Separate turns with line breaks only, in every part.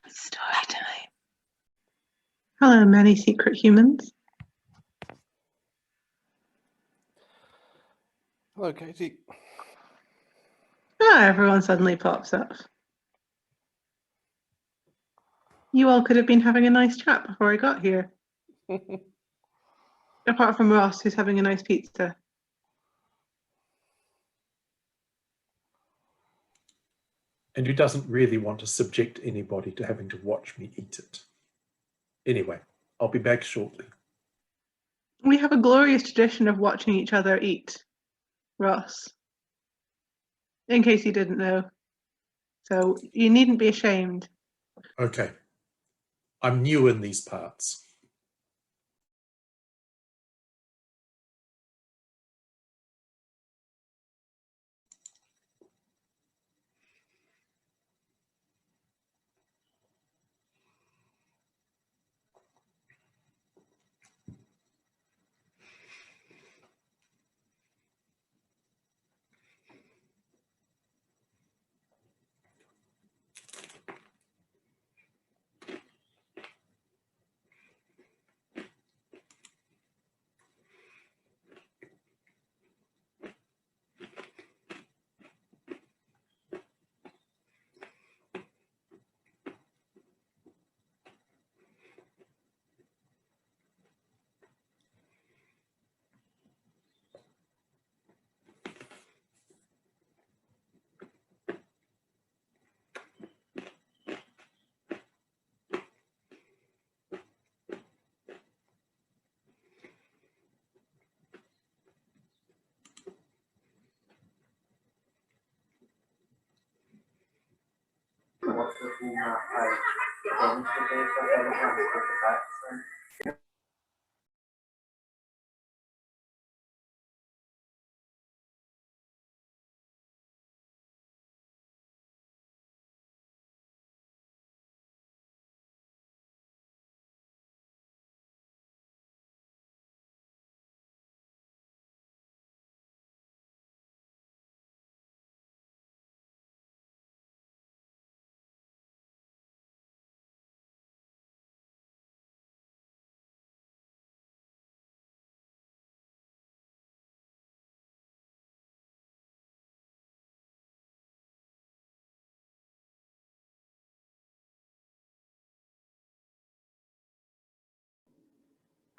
Storytime. Hello, many secret humans.
Hello, Katie.
Ah, everyone suddenly pops up. You all could have been having a nice chat before I got here. Apart from Ross, who's having a nice pizza.
And who doesn't really want to subject anybody to having to watch me eat it. Anyway, I'll be back shortly.
We have a glorious tradition of watching each other eat, Ross. In case you didn't know. So you needn't be ashamed.
Okay. I'm new in these parts.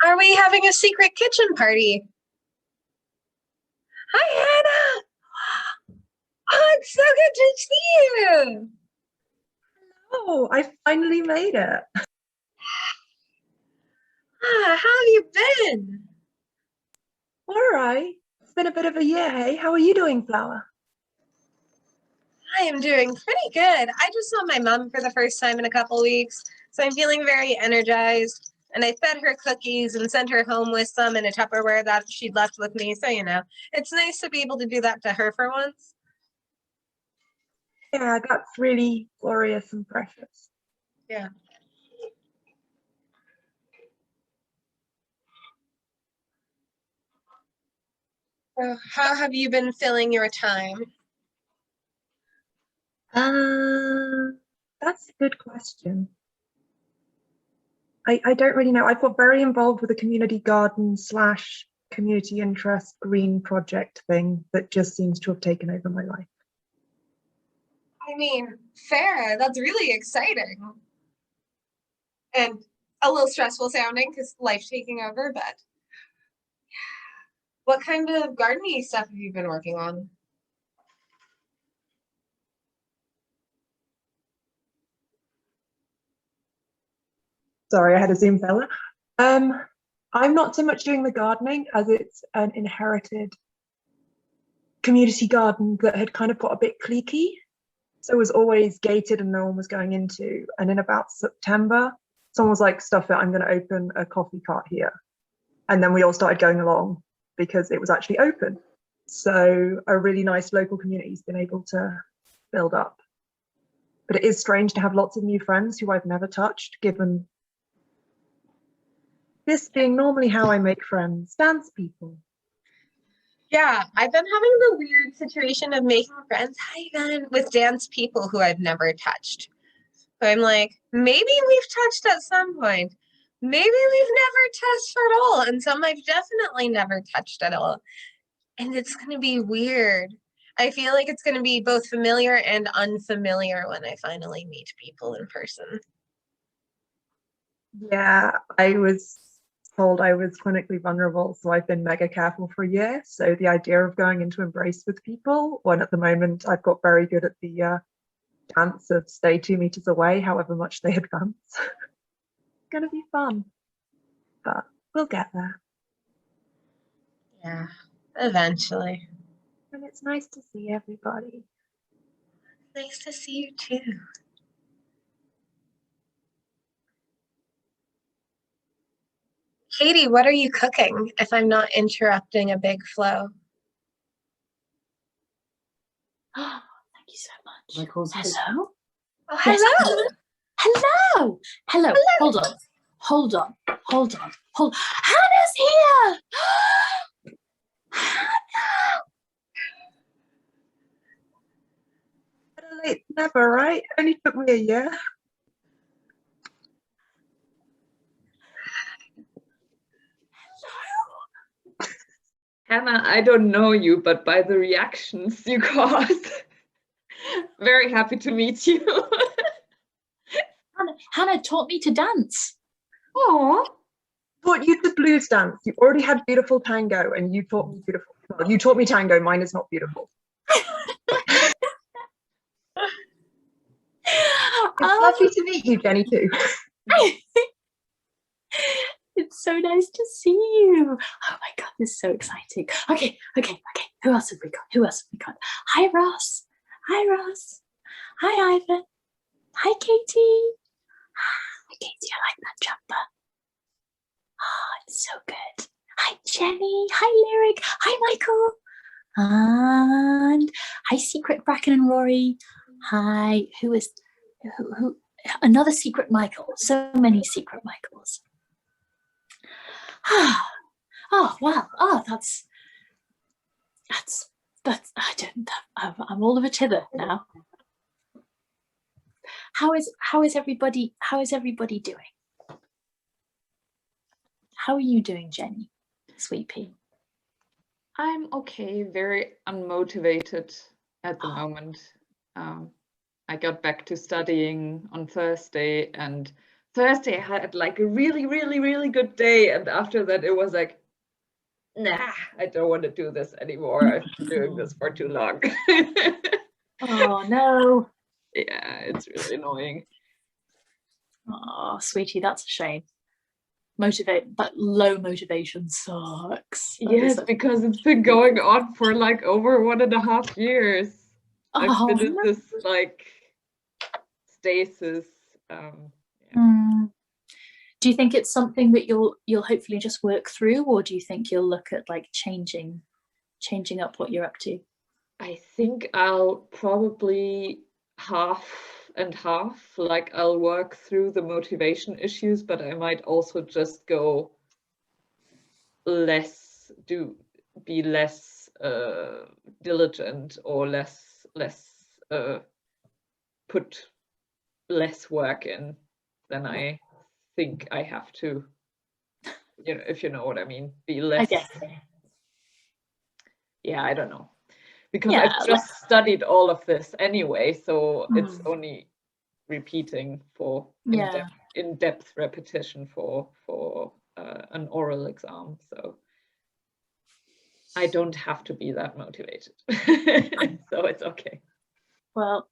Are we having a secret kitchen party? Hi, Hannah. Oh, it's so good to see you.
Oh, I finally made it.
How have you been?
All right. It's been a bit of a year, hey? How are you doing, Flower?
I am doing pretty good. I just saw my mom for the first time in a couple weeks, so I'm feeling very energized. And I fed her cookies and sent her home with some in a Tupperware that she'd left with me. So, you know, it's nice to be able to do that to her for once.
Yeah, that's really glorious and precious.
Yeah. So how have you been filling your time?
That's a good question. I don't really know. I've got very involved with a community garden / community interest green project thing that just seems to have taken over my life.
I mean, fair. That's really exciting. And a little stressful sounding because life's taking over, but what kind of gardening stuff have you been working on?
Sorry, I had a Zoom fella. I'm not so much doing the gardening as it's an inherited community garden that had kind of got a bit cliquey. So it was always gated and no one was going into. And in about September, someone was like, stuff it, I'm going to open a coffee cart here. And then we all started going along because it was actually open. So a really nice local community has been able to build up. But it is strange to have lots of new friends who I've never touched, given this being normally how I make friends, dance people.
Yeah, I've been having the weird situation of making friends, hi Ivan, with dance people who I've never touched. So I'm like, maybe we've touched at some point. Maybe we've never touched at all. And some I've definitely never touched at all. And it's going to be weird. I feel like it's going to be both familiar and unfamiliar when I finally meet people in person.
Yeah, I was told I was clinically vulnerable, so I've been mega careful for a year. So the idea of going into embrace with people, when at the moment I've got very good at the dance of stay 2 meters away, however much they advance. It's going to be fun, but we'll get there.
Yeah, eventually.
And it's nice to see everybody.
Nice to see you too. Katie, what are you cooking if I'm not interrupting a big flow?
Thank you so much.
Michael's
Hello?
Oh,
Yes,
hello.
Hello. Hello. Hold on. Hold on. Hold on. Hold. Hannah's here. Hannah.
Better late than never, right? Only took me a year.
Hannah, I don't know you, but by the reactions you caused, very happy to meet you.
Hannah taught me to dance.
Oh,
Taught you to blues dance. You already had beautiful tango, and you taught me beautiful. Well, you taught me tango. Mine is not beautiful. It's lovely to meet you, Jenny, too.
It's so nice to see you. Oh my God, this is so exciting. Okay. Who else have we got? Hi, Ross. Hi, Ivan. Hi, Katie. Hi, Katie. I like that jumper. Oh, it's so good. Hi, Jenny. Hi, Lyric. Hi, Michael. And hi, Secret Bracken and Rory. Hi. Who? Another Secret Michael. So many Secret Michaels. Oh wow! Oh, that's. I don't. I'm all of a tither now. How is everybody? How is everybody doing? How are you doing, Jenny? Sweet pea.
I'm okay, very unmotivated at the moment. I got back to studying on Thursday, and Thursday I had like a really, really, really good day. And after that, it was like, nah, I don't want to do this anymore. I've been doing this for too long.
Oh no.
Yeah, it's really annoying.
Oh, sweetie, that's a shame. But low motivation sucks.
Yes, because it's been going on for like over 1.5 years. I've been in this like stasis.
Do you think it's something that you'll hopefully just work through, or do you think you'll look at like changing up what you're up to?
I think I'll probably half and half. Like I'll work through the motivation issues, but I might also just go be less diligent, or less put less work in than I think I have to, if you know what I mean. Be less.
I guess.
Yeah, I don't know, because I've just studied all of this anyway, so it's only repeating for in-depth repetition for an oral exam. So I don't have to be that motivated. So it's okay.
Well,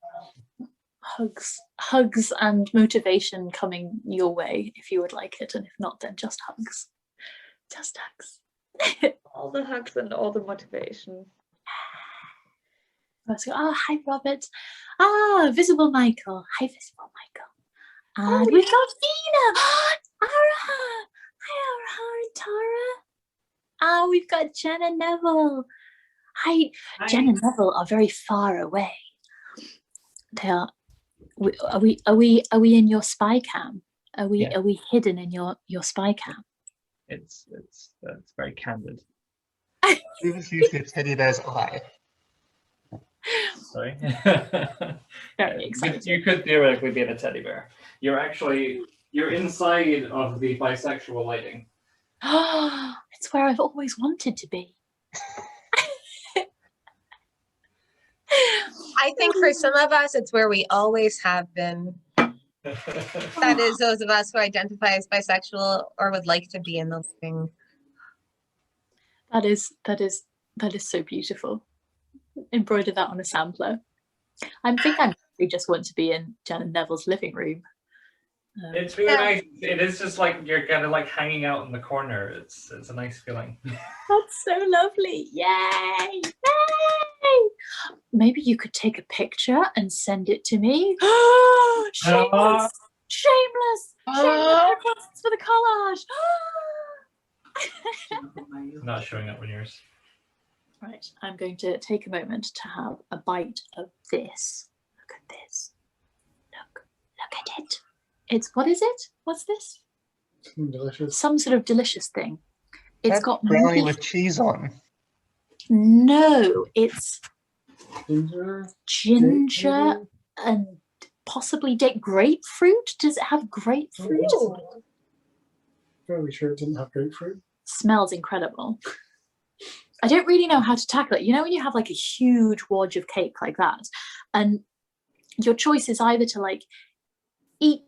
hugs and motivation coming your way if you would like it, and if not, then just hugs.
All the hugs and all the motivation.
Let's go. Oh, hi, Robert. Visible Michael. Hi, Visible Michael. And we've got Dina. Ara. Hi, Ara and Tara. We've got Jen and Neville. Hi. Jen and Neville are very far away. They are. Are we in your spy cam? Are we hidden in your spy cam?
It's very candid. Who's usually teddy bears alive?
Sorry.
Very exciting.
You could theoretically be in a teddy bear. You're inside of the bisexual lighting.
It's where I've always wanted to be.
I think for some of us, it's where we always have been. That is those of us who identify as bisexual or would like to be in the living.
That is so beautiful. Embroider that on a sampler. I think I just want to be in Jen and Neville's living room.
It's really nice. It is just like you're kind of like hanging out in the corner. It's a nice feeling.
That's so lovely. Yay! Yay! Maybe you could take a picture and send it to me. Shameless! Shameless! Shameless requests for the collage.
Not showing up on yours.
Right, I'm going to take a moment to have a bite of this. Look at this. Look at it. It's, what is it? What's this?
Delicious.
Some sort of delicious thing. It's
That's
got
brownie with cheese on.
No, it's
Ginger?
and possibly grapefruit. Does it have grapefruit?
Fairly sure it didn't have grapefruit.
Smells incredible. I don't really know how to tackle it. You know when you have like a huge wodge of cake like that, and your choice is either to like eat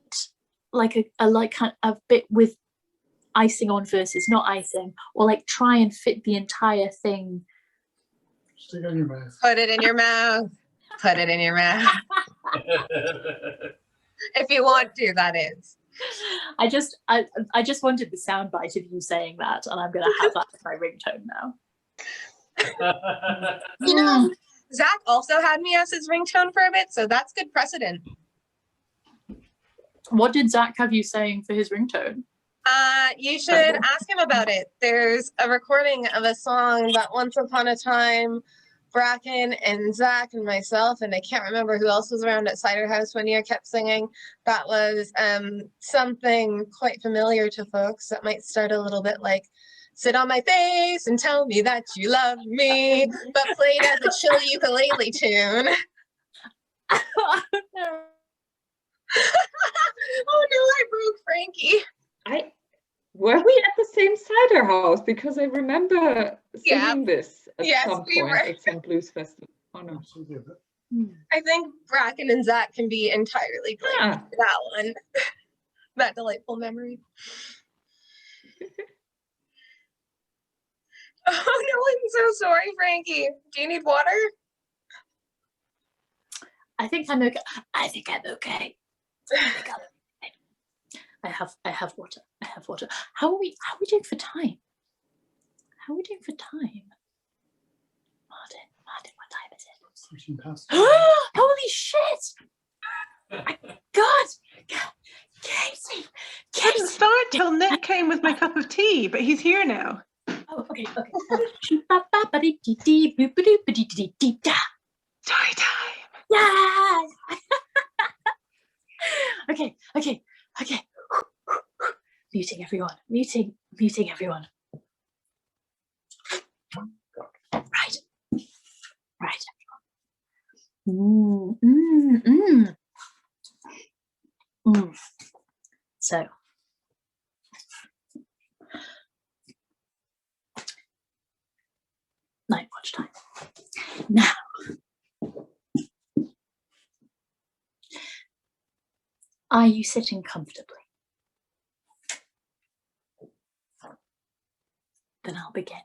like a bit with icing on versus not icing, or like try and fit the entire thing.
Stick it in your mouth.
Put it in your mouth. Put it in your mouth. If you want to, that is.
I just wanted the soundbite of you saying that, and I'm gonna have that as my ringtone now.
You know, Zach also had me as his ringtone for a bit, so that's good precedent.
What did Zach have you saying for his ringtone?
You should ask him about it. There's a recording of a song that once upon a time Bracken and Zach and myself, and I can't remember who else was around at Cider House one year, kept singing. That was something quite familiar to folks that might start a little bit like, sit on my face and tell me that you love me, but played as a chill ukulele tune.
Oh, no.
Oh no, I broke Frankie.
Were we at the same cider house? Because I remember singing this at some point at some blues festival. Oh no.
I think Bracken and Zach can be entirely blamed for that one. That delightful memory. Oh no, I'm so sorry, Frankie. Do you need water?
I think I'm okay. I think I'm okay. I have water. I have water. How are we doing for time? How are we doing for time? Martin, what time is it?
13 past.
Holy shit! God! Casey!
Didn't start till Nick came with my cup of tea, but he's here now.
Oh, okay.
Story time.
Yeah! Okay. Muting everyone. Muting everyone. Right. So. Night watch time. Now. Are you sitting comfortably? Then I'll begin.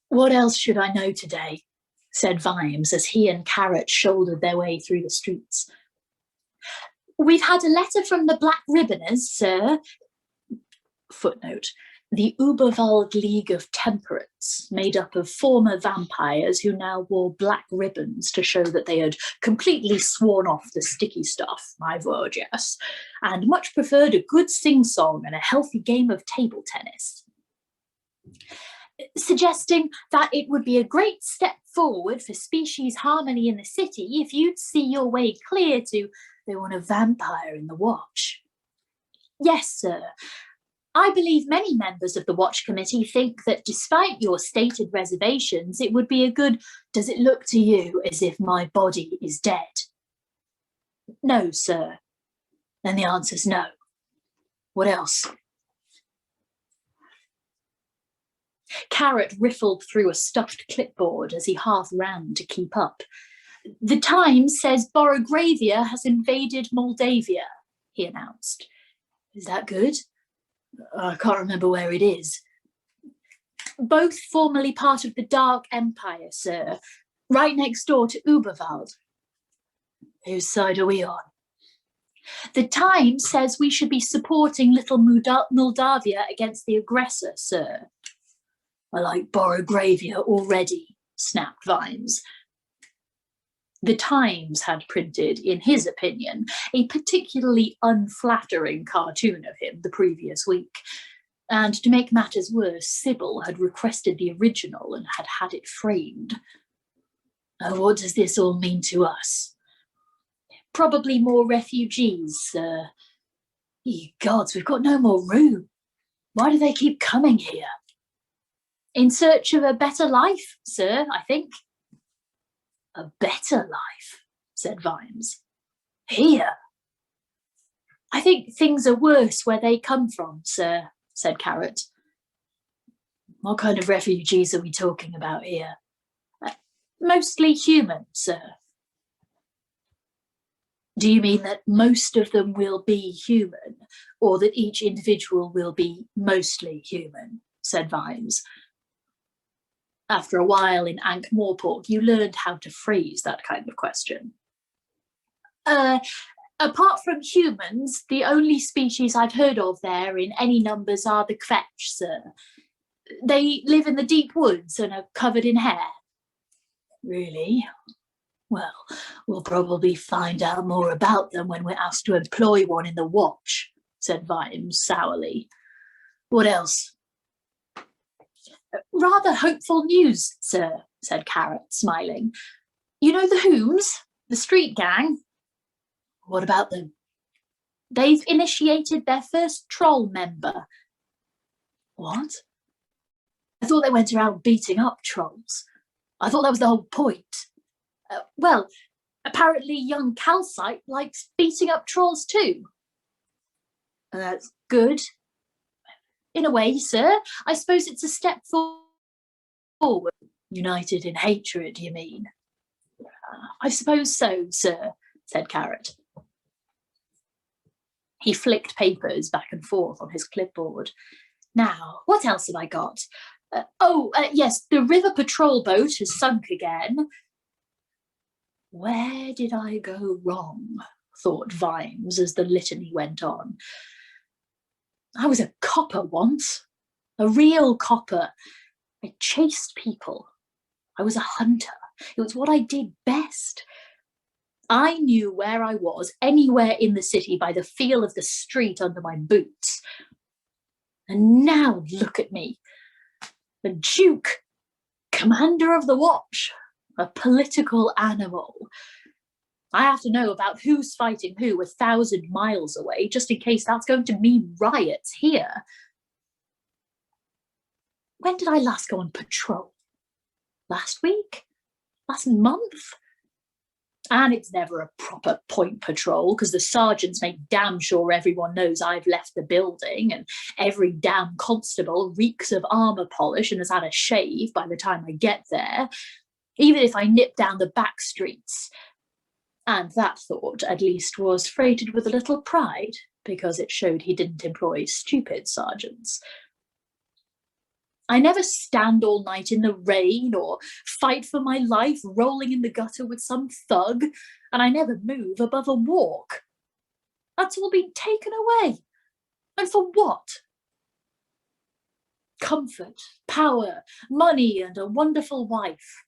What else should I know today? Said Vimes as he and Carrot shouldered their way through the streets. We've had a letter from the Black Ribboners, sir. Footnote. The Uberwald League of Temperance, made up of former vampires who now wore black ribbons to show that they had completely sworn off the sticky stuff, my word, yes, and much preferred a good sing-song and a healthy game of table tennis. Suggesting that it would be a great step forward for species harmony in the city if you'd see your way clear to, they want a vampire in the watch. Yes, sir. I believe many members of the Watch Committee think that despite your stated reservations, it would be a good, does it look to you as if my body is dead? No, sir. Then the answer's no. What else? Carrot riffled through a stuffed clipboard as he half ran to keep up. The Times says Borogravia has invaded Moldavia, he announced. Is that good? I can't remember where it is. Both formerly part of the Dark Empire, sir, right next door to Uberwald. Whose side are we on? The Times says we should be supporting little Moldavia against the aggressor, sir. I like Borogravia already, snapped Vimes. The Times had printed, in his opinion, a particularly unflattering cartoon of him the previous week. And to make matters worse, Sybil had requested the original and had had it framed. What does this all mean to us? Probably more refugees, sir. Ye gods, we've got no more room. Why do they keep coming here? In search of a better life, sir, I think. A better life, said Vimes. Here? I think things are worse where they come from, sir, said Carrot. What kind of refugees are we talking about here? Mostly human, sir. Do you mean that most of them will be human, or that each individual will be mostly human, said Vimes. After a while in Ankh-Morpork, you learned how to phrase that kind of question. Apart from humans, the only species I've heard of there in any numbers are the Kvetch, sir. They live in the deep woods and are covered in hair. Really? Well, we'll probably find out more about them when we're asked to employ one in the Watch, said Vimes sourly. What else? Rather hopeful news, sir, said Carrot, smiling. You know the Whoms, the street gang? What about them? They've initiated their first troll member. What? I thought they went around beating up trolls. I thought that was the whole point. Well, apparently young Calcite likes beating up trolls too. That's good. In a way, sir, I suppose it's a step forward. United in hatred, you mean? I suppose so, sir, said Carrot. He flicked papers back and forth on his clipboard. Now, what else have I got? Yes, the river patrol boat has sunk again. Where did I go wrong? Thought Vimes as the litany went on. I was a copper once, a real copper. I chased people. I was a hunter. It was what I did best. I knew where I was anywhere in the city by the feel of the street under my boots. And now look at me. The Duke, commander of the Watch, a political animal. I have to know about who's fighting who 1,000 miles away, just in case that's going to mean riots here. When did I last go on patrol? Last week? Last month? And it's never a proper point patrol because the sergeants make damn sure everyone knows I've left the building, and every damn constable reeks of armour polish and has had a shave by the time I get there, even if I nip down the back streets. And that thought, at least, was freighted with a little pride because it showed he didn't employ stupid sergeants. I never stand all night in the rain or fight for my life rolling in the gutter with some thug, and I never move above a walk. That's all been taken away. And for what? Comfort, power, money, and a wonderful wife.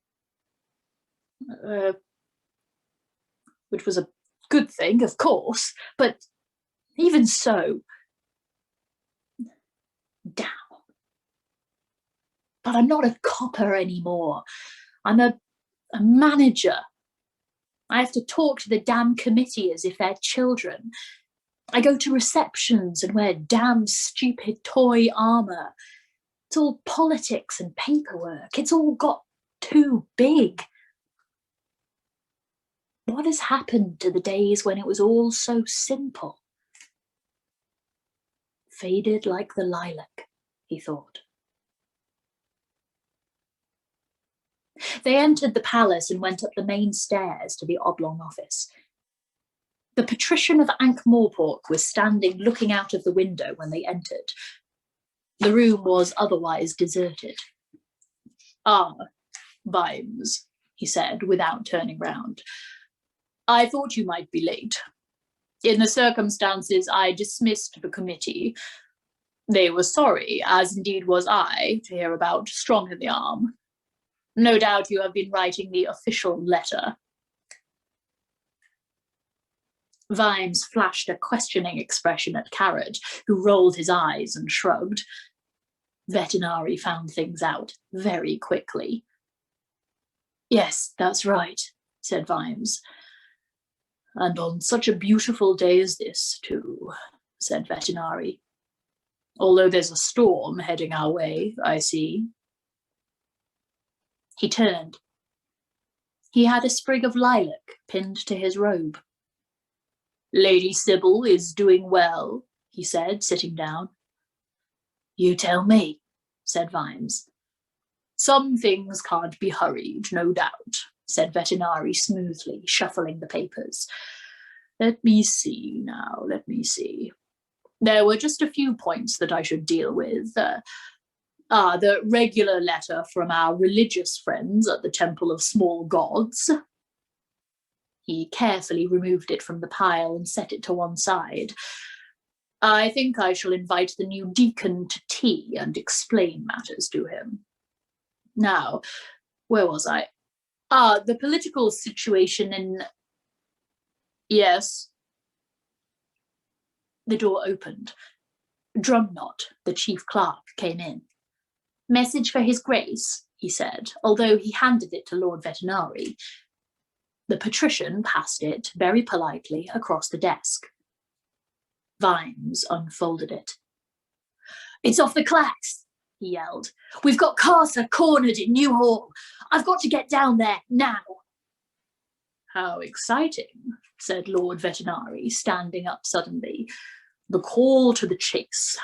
Which was a good thing, of course, but even so, damn. But I'm not a copper anymore. I'm a manager. I have to talk to the damn committee as if they're children. I go to receptions and wear damn stupid toy armour. It's all politics and paperwork. It's all got too big. What has happened to the days when it was all so simple? Faded like the lilac, he thought. They entered the palace and went up the main stairs to the oblong office. The patrician of Ankh-Morpork was standing looking out of the window when they entered. The room was otherwise deserted. "Ah, Vimes," he said without turning round. "I thought you might be late. In the circumstances, I dismissed the committee. They were sorry, as indeed was I, to hear about Strong in the Arm. No doubt you have been writing the official letter." Vimes flashed a questioning expression at Carrot, who rolled his eyes and shrugged. Vetinari found things out very quickly. "Yes, that's right," said Vimes. "And on such a beautiful day as this, too," said Vetinari. "Although there's a storm heading our way, I see." He turned. He had a sprig of lilac pinned to his robe. "Lady Sybil is doing well," he said, sitting down. "You tell me," said Vimes. "Some things can't be hurried, no doubt," said Vetinari smoothly, shuffling the papers. Let me see. There were just a few points that I should deal with. The regular letter from our religious friends at the Temple of Small Gods. He carefully removed it from the pile and set it to one side. "I think I shall invite the new deacon to tea and explain matters to him. Now, where was I? The political situation in..." "Yes." The door opened. Drumknot, the chief clerk, came in. "Message for His Grace," he said, although he handed it to Lord Vetinari. The patrician passed it, very politely, across the desk. Vimes unfolded it. "It's off the clacks," he yelled. "We've got Carcer cornered in New Hall. I've got to get down there now." "How exciting," said Lord Vetinari, standing up suddenly. "The call to the chase.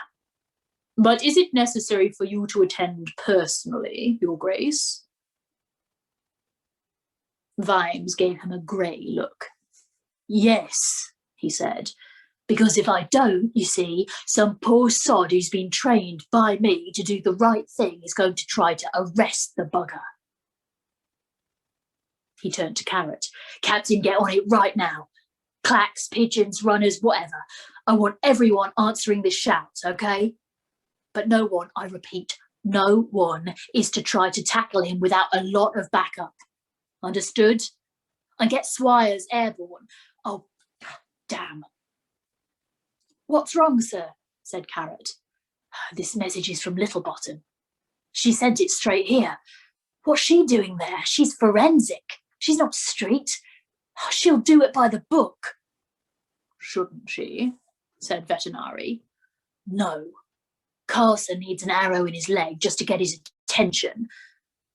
But is it necessary for you to attend personally, Your Grace?" Vimes gave him a grey look. "Yes," he said, "because if I don't, you see, some poor sod who's been trained by me to do the right thing is going to try to arrest the bugger." He turned to Carrot. "Captain, get on it right now. Clacks, pigeons, runners, whatever. I want everyone answering this shout, okay? But no one, I repeat, no one is to try to tackle him without a lot of backup. Understood? And get Swires airborne. Oh, damn." "What's wrong, sir?" said Carrot. "This message is from Littlebottom. She sent it straight here. What's she doing there? She's forensic. She's not street. She'll do it by the book." "Shouldn't she?" said Vetinari. "No. Carson needs an arrow in his leg just to get his attention.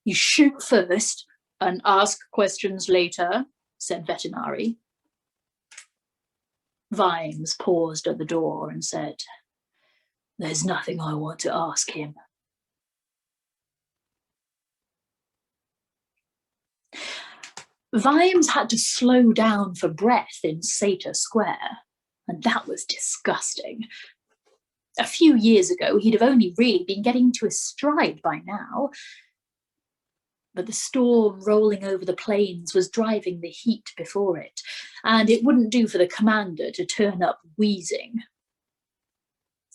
You shoot first and ask questions later," said Vetinari. Vimes paused at the door and said, "There's nothing I want to ask him." Vimes had to slow down for breath in Sator Square, and that was disgusting. A few years ago, he'd have only really been getting to his stride by now. But the storm rolling over the plains was driving the heat before it, and it wouldn't do for the commander to turn up wheezing.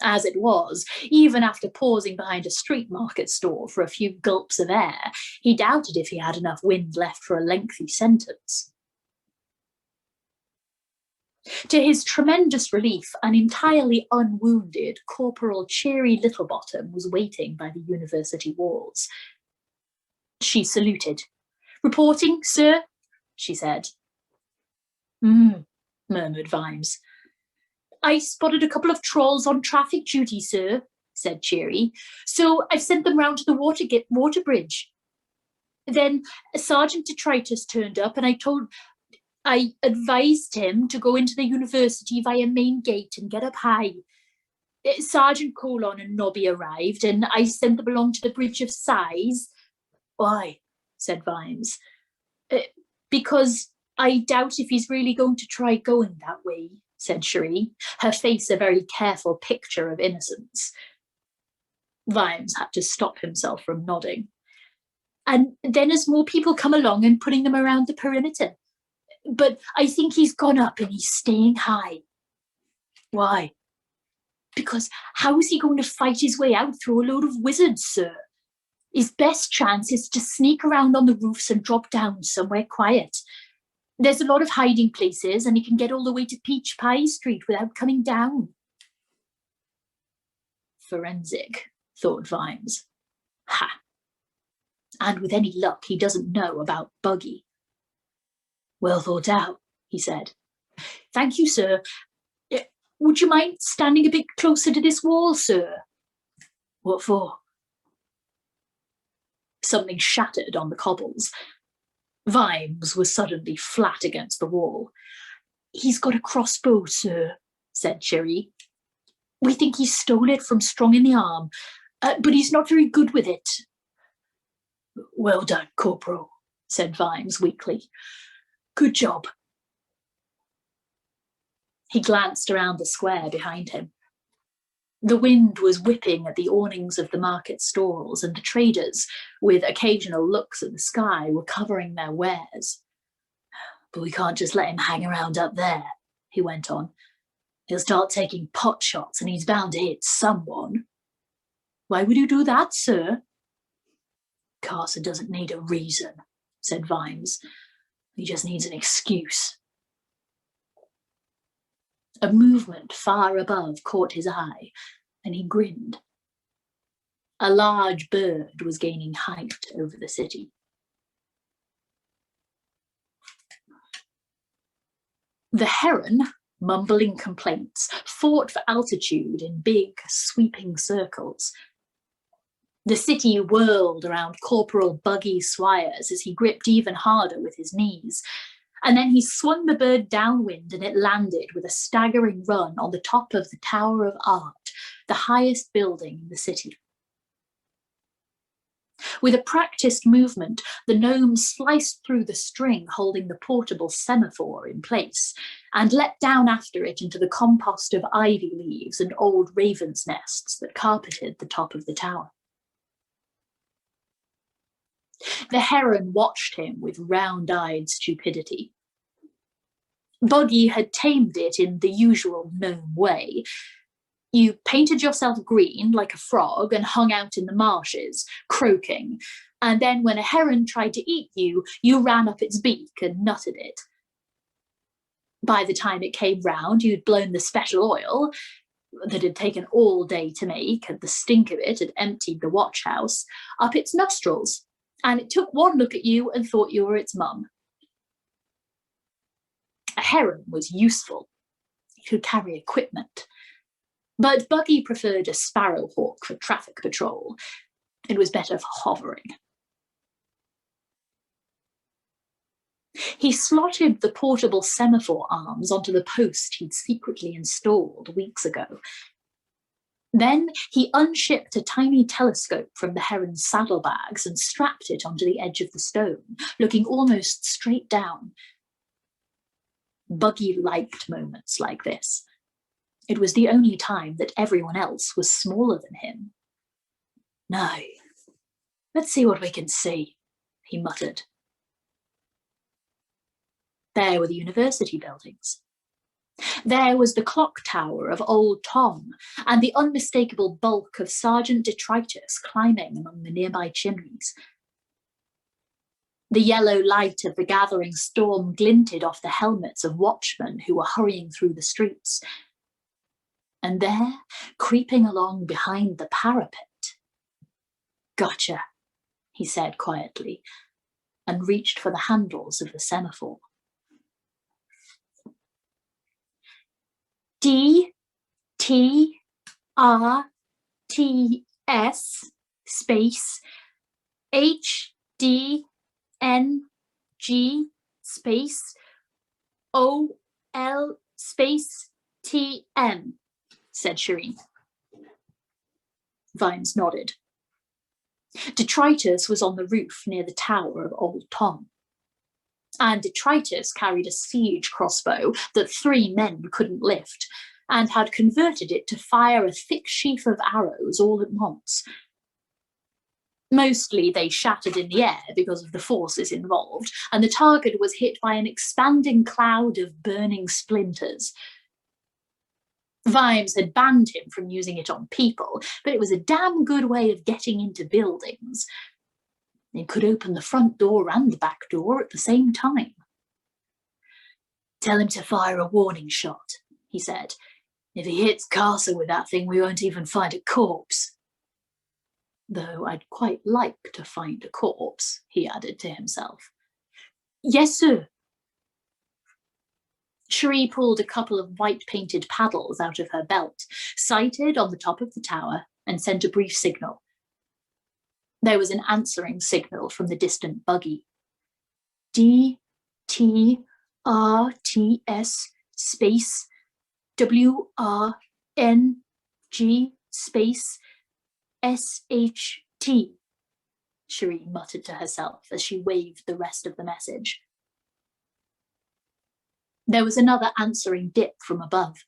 As it was, even after pausing behind a street market stall for a few gulps of air, he doubted if he had enough wind left for a lengthy sentence. To his tremendous relief, an entirely unwounded Corporal Cheery Littlebottom was waiting by the university walls. She saluted. "Reporting, sir?" she said. Murmured Vimes. I spotted a couple of trolls on traffic duty, sir, said Cheery. So I've sent them round to the water bridge. Then Sergeant Detritus turned up and I advised him to go into the university via main gate and get up high. Sergeant Colon and Nobby arrived and I sent them along to the Bridge of Sighs. Why? Said Vimes. Because I doubt if he's really going to try going that way, said Cherie, her face a very careful picture of innocence. Vimes had to stop himself from nodding. And then as more people come along and putting them around the perimeter. But I think he's gone up and he's staying high. Why? Because how is he going to fight his way out through a load of wizards, sir? His best chance is to sneak around on the roofs and drop down somewhere quiet. There's a lot of hiding places and he can get all the way to Peach Pie Street without coming down. Forensic, thought Vimes. Ha! And with any luck, he doesn't know about Buggy. Well thought out, he said. Thank you, sir. Would you mind standing a bit closer to this wall, sir? What for? Something shattered on the cobbles. Vimes was suddenly flat against the wall. He's got a crossbow, sir, said Cherie. We think he stole it from Strong in the Arm, but he's not very good with it. Well done, Corporal, said Vimes weakly. Good job. He glanced around the square behind him. The wind was whipping at the awnings of the market stalls, and the traders, with occasional looks at the sky, were covering their wares. But we can't just let him hang around up there, he went on. He'll start taking pot shots and he's bound to hit someone. Why would you do that, sir? Carson doesn't need a reason, said Vimes. He just needs an excuse. A movement far above caught his eye, and he grinned. A large bird was gaining height over the city. The heron, mumbling complaints, fought for altitude in big, sweeping circles. The city whirled around Corporal Buggy Swires as he gripped even harder with his knees. And then he swung the bird downwind and it landed with a staggering run on the top of the Tower of Art, the highest building in the city. With a practiced movement, the gnome sliced through the string holding the portable semaphore in place and let down after it into the compost of ivy leaves and old ravens' nests that carpeted the top of the tower. The heron watched him with round-eyed stupidity. Buggy had tamed it in the usual gnome way. You painted yourself green like a frog and hung out in the marshes, croaking, and then when a heron tried to eat you, you ran up its beak and nutted it. By the time it came round, you'd blown the special oil that had taken all day to make, and the stink of it had emptied the watch house, up its nostrils. And it took one look at you and thought you were its mum. A heron was useful. It could carry equipment. But Buggy preferred a sparrowhawk for traffic patrol. It was better for hovering. He slotted the portable semaphore arms onto the post he'd secretly installed weeks ago. Then he unshipped a tiny telescope from the heron's saddlebags and strapped it onto the edge of the stone, looking almost straight down. Buggy liked moments like this. It was the only time that everyone else was smaller than him. Now, let's see what we can see, he muttered. There were the university buildings. There was the clock tower of Old Tom and the unmistakable bulk of Sergeant Detritus climbing among the nearby chimneys. The yellow light of the gathering storm glinted off the helmets of watchmen who were hurrying through the streets. And there, creeping along behind the parapet, "Gotcha," he said quietly, and reached for the handles of the semaphore. D, space HDNG space OL space TM, said Shireen. Vimes nodded. Detritus was on the roof near the tower of Old Tom. And Detritus carried a siege crossbow that 3 men couldn't lift, and had converted it to fire a thick sheaf of arrows all at once. Mostly they shattered in the air because of the forces involved, and the target was hit by an expanding cloud of burning splinters. Vimes had banned him from using it on people, but it was a damn good way of getting into buildings. It could open the front door and the back door at the same time. Tell him to fire a warning shot, he said. If he hits Casa with that thing, we won't even find a corpse. Though I'd quite like to find a corpse, he added to himself. Yes, sir. Cherie pulled a couple of white-painted paddles out of her belt, sighted on the top of the tower, and sent a brief signal. There was an answering signal from the distant buggy. DTRTS space WRNG space SHT, Cherie muttered to herself as she waved the rest of the message. There was another answering dip from above.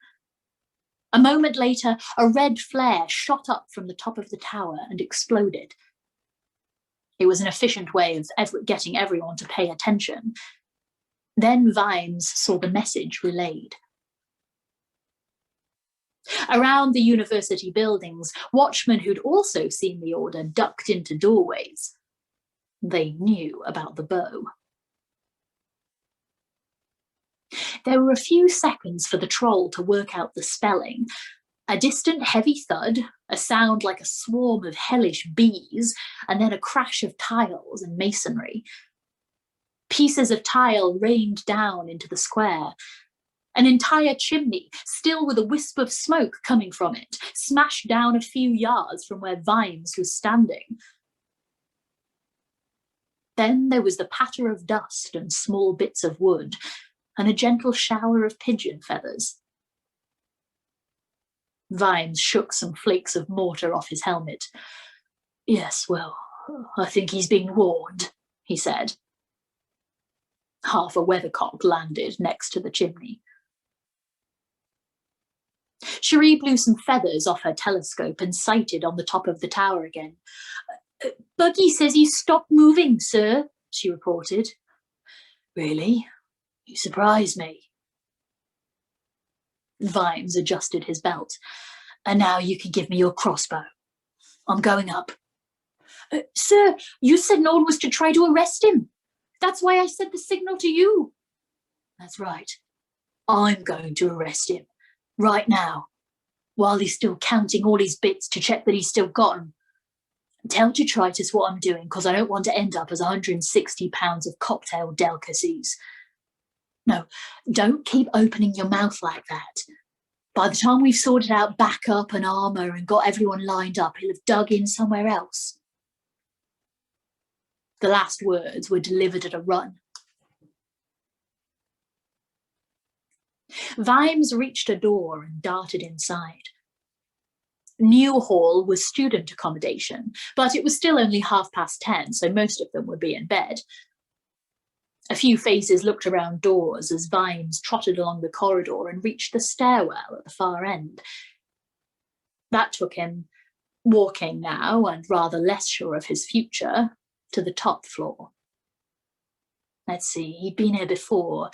A moment later, a red flare shot up from the top of the tower and exploded. It was an efficient way of getting everyone to pay attention. Then Vimes saw the message relayed. Around the university buildings, watchmen who'd also seen the order ducked into doorways. They knew about the bow. There were a few seconds for the troll to work out the spelling. A distant heavy thud, a sound like a swarm of hellish bees, and then a crash of tiles and masonry. Pieces of tile rained down into the square. An entire chimney, still with a wisp of smoke coming from it, smashed down a few yards from where Vimes was standing. Then there was the patter of dust and small bits of wood, and a gentle shower of pigeon feathers. Vimes shook some flakes of mortar off his helmet. Yes, well, I think he's been warned, he said. Half a weathercock landed next to the chimney. Cherie blew some feathers off her telescope and sighted on the top of the tower again. Buggy says he's stopped moving, sir, she reported. Really? You surprise me. Vimes adjusted his belt. And now you can give me your crossbow. I'm going up. Sir, you said no one was to try to arrest him. That's why I sent the signal to you. That's right. I'm going to arrest him. Right now. While he's still counting all his bits to check that he's still got them. Tell Detritus what I'm doing, because I don't want to end up as 160 pounds of cocktail delicacies. No, don't keep opening your mouth like that. By the time we've sorted out backup and armour and got everyone lined up, he'll have dug in somewhere else. The last words were delivered at a run. Vimes reached a door and darted inside. New Hall was student accommodation, but it was still only 10:30, so most of them would be in bed. A few faces looked around doors as Vimes trotted along the corridor and reached the stairwell at the far end. That took him, walking now and rather less sure of his future, to the top floor. Let's see, he'd been here before.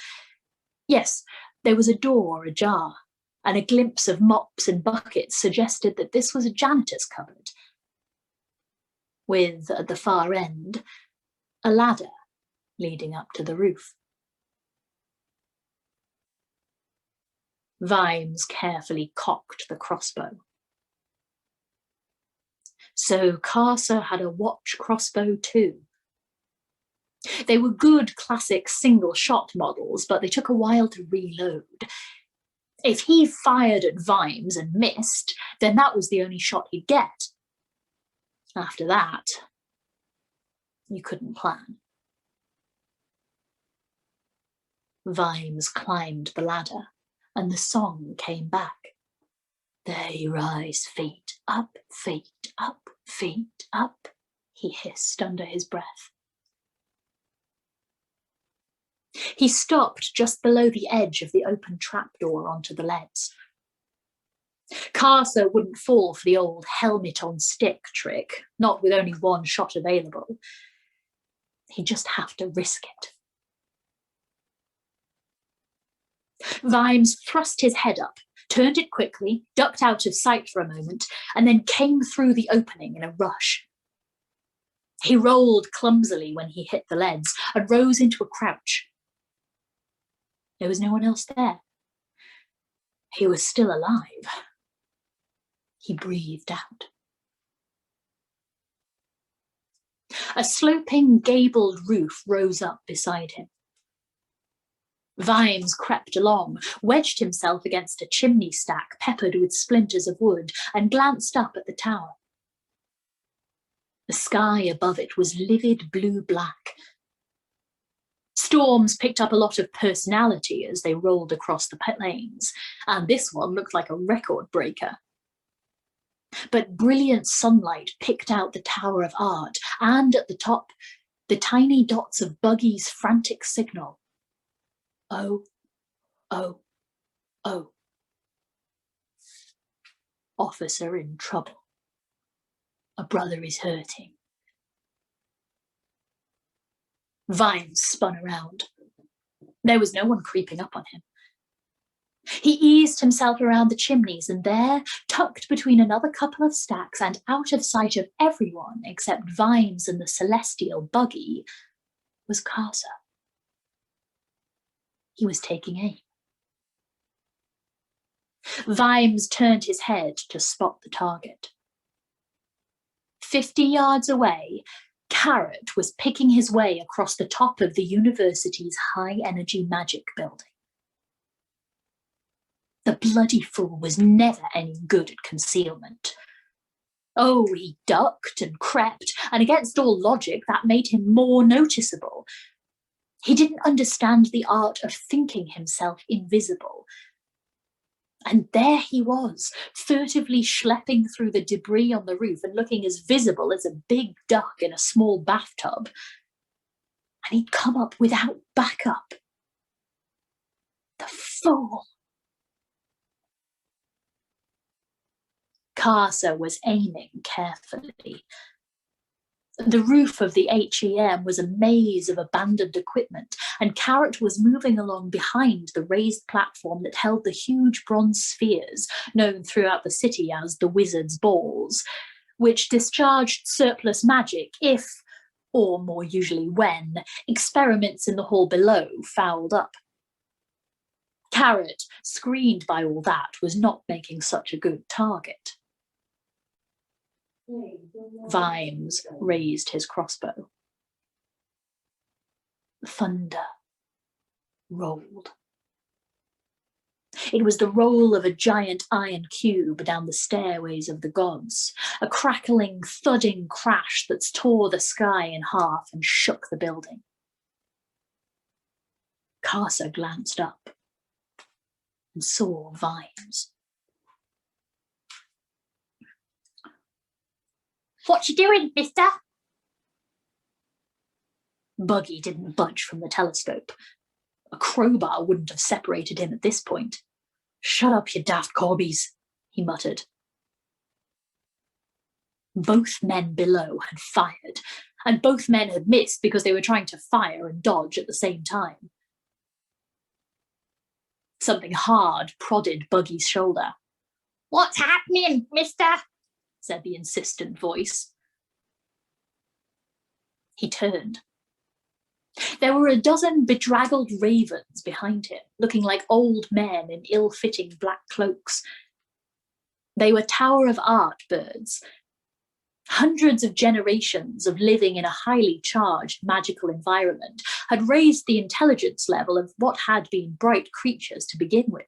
Yes, there was a door ajar, and a glimpse of mops and buckets suggested that this was a janitor's cupboard, with, at the far end, a ladder leading up to the roof. Vimes carefully cocked the crossbow. So Casa had a watch crossbow too. They were good classic single-shot models, but they took a while to reload. If he fired at Vimes and missed, then that was the only shot he'd get. After that, you couldn't plan. Vimes climbed the ladder, and the song came back. They rise, feet up, he hissed under his breath. He stopped just below the edge of the open trapdoor onto the leads. Carcer wouldn't fall for the old helmet-on-stick trick, not with only one shot available. He'd just have to risk it. Vimes thrust his head up, turned it quickly, ducked out of sight for a moment, and then came through the opening in a rush. He rolled clumsily when he hit the leads and rose into a crouch. There was no one else there. He was still alive. He breathed out. A sloping, gabled roof rose up beside him. Vimes crept along, wedged himself against a chimney stack peppered with splinters of wood, and glanced up at the tower. The sky above it was livid blue-black. Storms picked up a lot of personality as they rolled across the plains, and this one looked like a record breaker. But brilliant sunlight picked out the Tower of Art, and at the top, the tiny dots of Buggy's frantic signal. Oh, oh, oh. Officer in trouble. A brother is hurting. Vimes spun around. There was no one creeping up on him. He eased himself around the chimneys, and there, tucked between another couple of stacks and out of sight of everyone except Vimes and the celestial Buggy, was Carcer. He was taking aim. Vimes turned his head to spot the target. 50 yards away, Carrot was picking his way across the top of the university's high-energy magic building. The bloody fool was never any good at concealment. Oh, he ducked and crept, and against all logic, that made him more noticeable. He didn't understand the art of thinking himself invisible. And there he was, furtively schlepping through the debris on the roof and looking as visible as a big duck in a small bathtub. And he'd come up without backup. The fool! Carcer was aiming carefully. The roof of the HEM was a maze of abandoned equipment, and Carrot was moving along behind the raised platform that held the huge bronze spheres, known throughout the city as the Wizard's Balls, which discharged surplus magic if, or more usually when, experiments in the hall below fouled up. Carrot, screened by all that, was not making such a good target. Vimes raised his crossbow. Thunder rolled. It was the roll of a giant iron cube down the stairways of the gods, a crackling, thudding crash that tore the sky in half and shook the building. Carcer glanced up and saw Vimes. "What you doing, mister?" Buggy didn't budge from the telescope. A crowbar wouldn't have separated him at this point. "Shut up, you daft corbies," he muttered. Both men below had fired, and both men had missed because they were trying to fire and dodge at the same time. Something hard prodded Buggy's shoulder. "What's happening, mister?" said the insistent voice. He turned. There were a dozen bedraggled ravens behind him, looking like old men in ill-fitting black cloaks. They were Tower of Art birds. Hundreds of generations of living in a highly charged magical environment had raised the intelligence level of what had been bright creatures to begin with.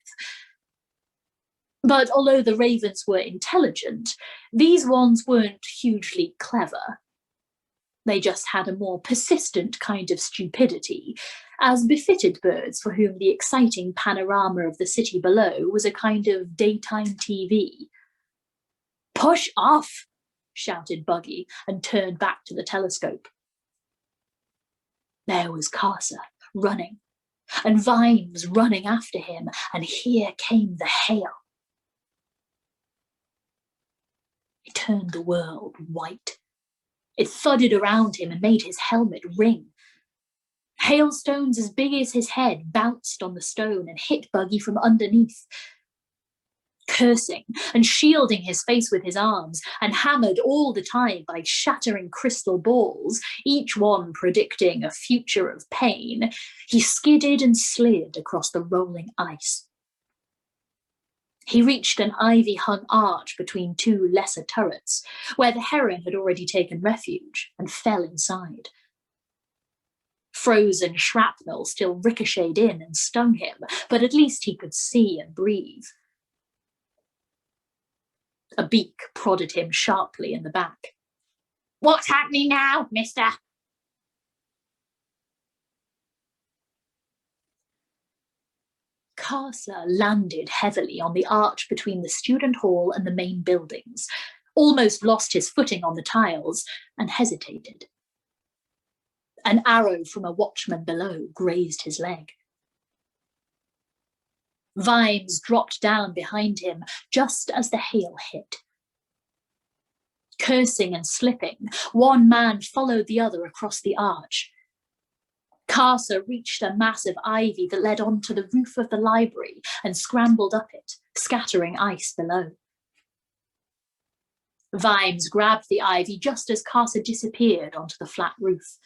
But although the ravens were intelligent, these ones weren't hugely clever. They just had a more persistent kind of stupidity, as befitted birds for whom the exciting panorama of the city below was a kind of daytime TV. "Push off!" shouted Buggy, and turned back to the telescope. There was Carcer, running, and Vimes running after him, and here came the hail. It turned the world white. It thudded around him and made his helmet ring. Hailstones as big as his head bounced on the stone and hit Buggy from underneath. Cursing and shielding his face with his arms, and hammered all the time by shattering crystal balls, each one predicting a future of pain, he skidded and slid across the rolling ice. He reached an ivy-hung arch between two lesser turrets, where the heron had already taken refuge, and fell inside. Frozen shrapnel still ricocheted in and stung him, but at least he could see and breathe. A beak prodded him sharply in the back. "What's happening now, mister?" Carcer landed heavily on the arch between the student hall and the main buildings, almost lost his footing on the tiles, and hesitated. An arrow from a watchman below grazed his leg. Vimes dropped down behind him just as the hail hit. Cursing and slipping, one man followed the other across the arch. Carcer reached a mass of ivy that led onto the roof of the library and scrambled up it, scattering ice below. Vimes grabbed the ivy just as Carcer disappeared onto the flat roof.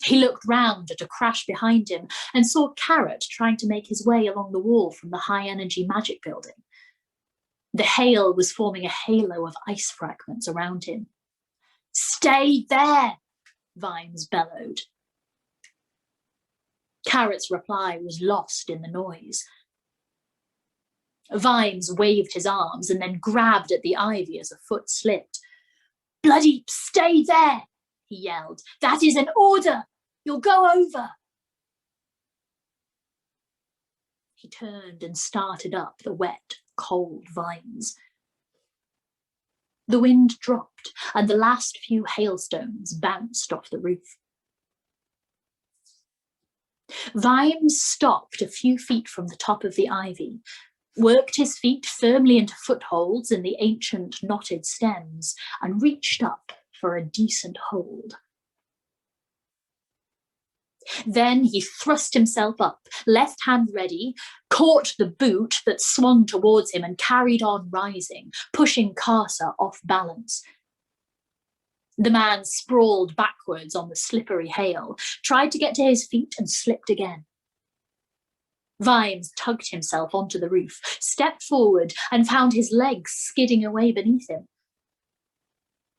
He looked round at a crash behind him and saw Carrot trying to make his way along the wall from the high-energy magic building. The hail was forming a halo of ice fragments around him. "Stay there!" Vimes bellowed. Carrot's reply was lost in the noise. Vimes waved his arms and then grabbed at the ivy as a foot slipped. "Bloody stay there!" he yelled. "That is an order! You'll go over!" He turned and started up the wet, cold vines. The wind dropped and the last few hailstones bounced off the roof. Vimes stopped a few feet from the top of the ivy, worked his feet firmly into footholds in the ancient knotted stems, and reached up for a decent hold. Then he thrust himself up, left hand ready, caught the boot that swung towards him and carried on rising, pushing Carcer off balance. The man sprawled backwards on the slippery hail, tried to get to his feet and slipped again. Vimes tugged himself onto the roof, stepped forward and found his legs skidding away beneath him.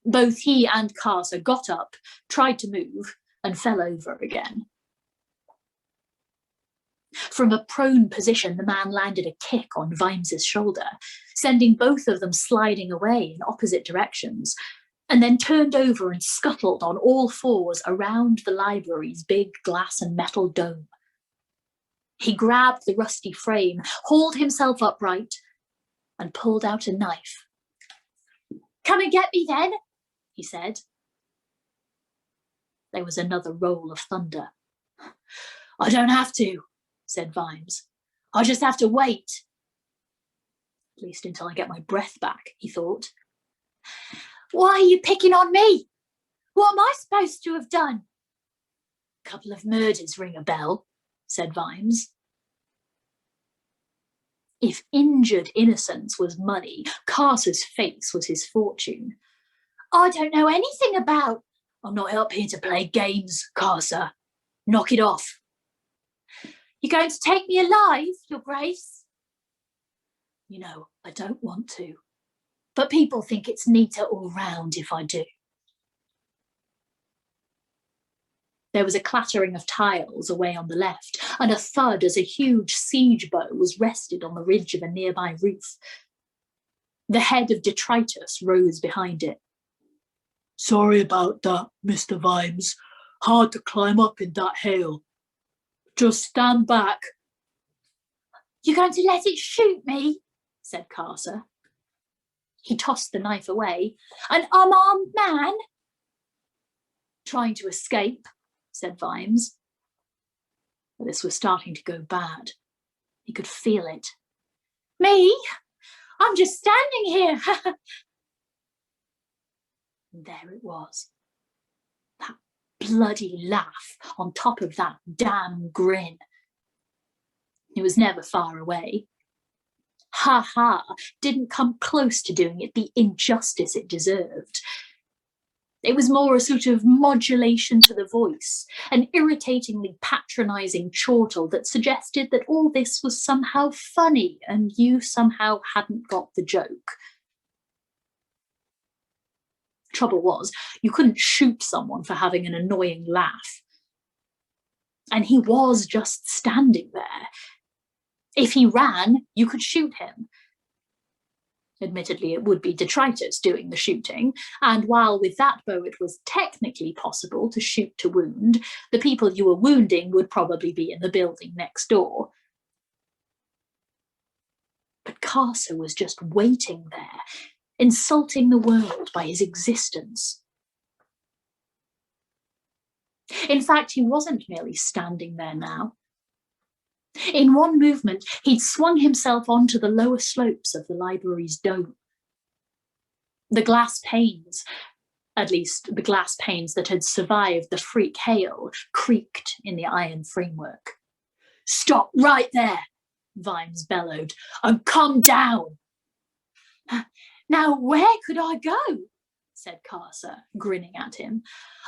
Both he and Carcer got up, tried to move, and fell over again. From a prone position, the man landed a kick on Vimes's shoulder, sending both of them sliding away in opposite directions, and then turned over and scuttled on all fours around the library's big glass and metal dome. He grabbed the rusty frame, hauled himself upright, and pulled out a knife. "Come and get me then," he said. There was another roll of thunder. "I don't have to," said Vimes. "I just have to wait. At least until I get my breath back," he thought. "Why are you picking on me? What am I supposed to have done?" "A couple of murders ring a bell," said Vimes. If injured innocence was money, Carcer's face was his fortune. "I don't know anything about—" "I'm not up here to play games, Carcer. Knock it off." "You're going to take me alive, Your Grace?" "You know, I don't want to, but people think it's neater all round if I do." There was a clattering of tiles away on the left, and a thud as a huge siege bow was rested on the ridge of a nearby roof. The head of detritus rose behind it. "Sorry about that, Mr. Vimes. Hard to climb up in that hail. Just stand back." "You're going to let it shoot me?" said Carcer. He tossed the knife away. "An unarmed man?" "Trying to escape," said Vimes. But this was starting to go bad. He could feel it. "Me? I'm just standing here." And there it was. That bloody laugh on top of that damn grin. It was never far away. Ha ha didn't come close to doing it the injustice it deserved. It was more a sort of modulation to the voice, an irritatingly patronising chortle that suggested that all this was somehow funny and you somehow hadn't got the joke. Trouble was, you couldn't shoot someone for having an annoying laugh. And he was just standing there. If he ran, you could shoot him. Admittedly, it would be detritus doing the shooting, and while with that bow it was technically possible to shoot to wound, the people you were wounding would probably be in the building next door. But Carcer was just waiting there, insulting the world by his existence. In fact, he wasn't merely standing there now. In one movement, he'd swung himself onto the lower slopes of the library's dome. The glass panes, at least the glass panes that had survived the freak hail, creaked in the iron framework. "Stop right there," Vimes bellowed, "and come down." "Now where could I go?" said Carcer, grinning at him.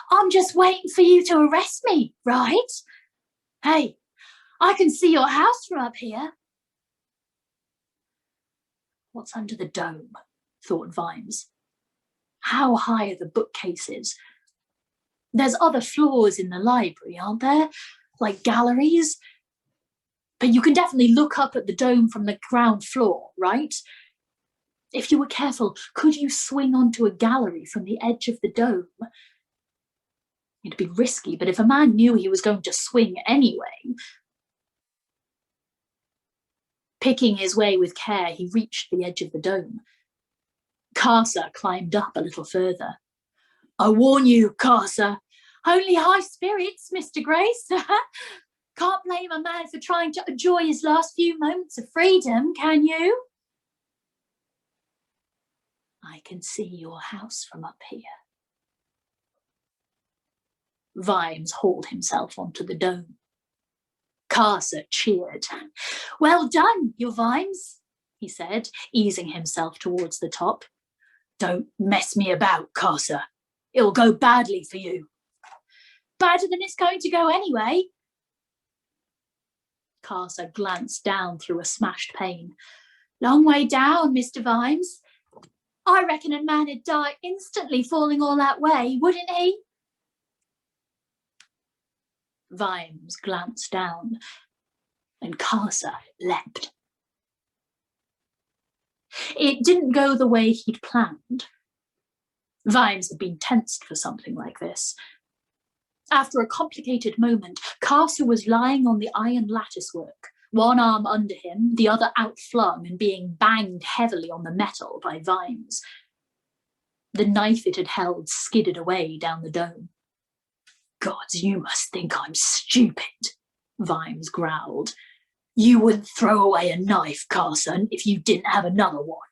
"I'm just waiting for you to arrest me, right? Hey, I can see your house from up here." What's under the dome? Thought Vimes. How high are the bookcases? There's other floors in the library, aren't there? Like galleries? But you can definitely look up at the dome from the ground floor, right? If you were careful, could you swing onto a gallery from the edge of the dome? It'd be risky, but if a man knew he was going to swing anyway... Picking his way with care, he reached the edge of the dome. Carcer climbed up a little further. "I warn you, Carcer, only high spirits, Mr. Grace. Can't blame a man for trying to enjoy his last few moments of freedom, can you?" "I can see your house from up here." Vimes hauled himself onto the dome. Carcer cheered. "Well done, your Vimes," he said, easing himself towards the top. "Don't mess me about, Carcer. It'll go badly for you." "Badder than it's going to go anyway." Carcer glanced down through a smashed pane. "Long way down, Mr. Vimes. I reckon a man'd die instantly falling all that way, wouldn't he?" Vimes glanced down, and Carcer leapt. It didn't go the way he'd planned. Vimes had been tensed for something like this. After a complicated moment, Carcer was lying on the iron latticework, one arm under him, the other outflung and being banged heavily on the metal by Vimes. The knife it had held skidded away down the dome. "Gods, you must think I'm stupid," Vimes growled. "You wouldn't throw away a knife, Carson, if you didn't have another one."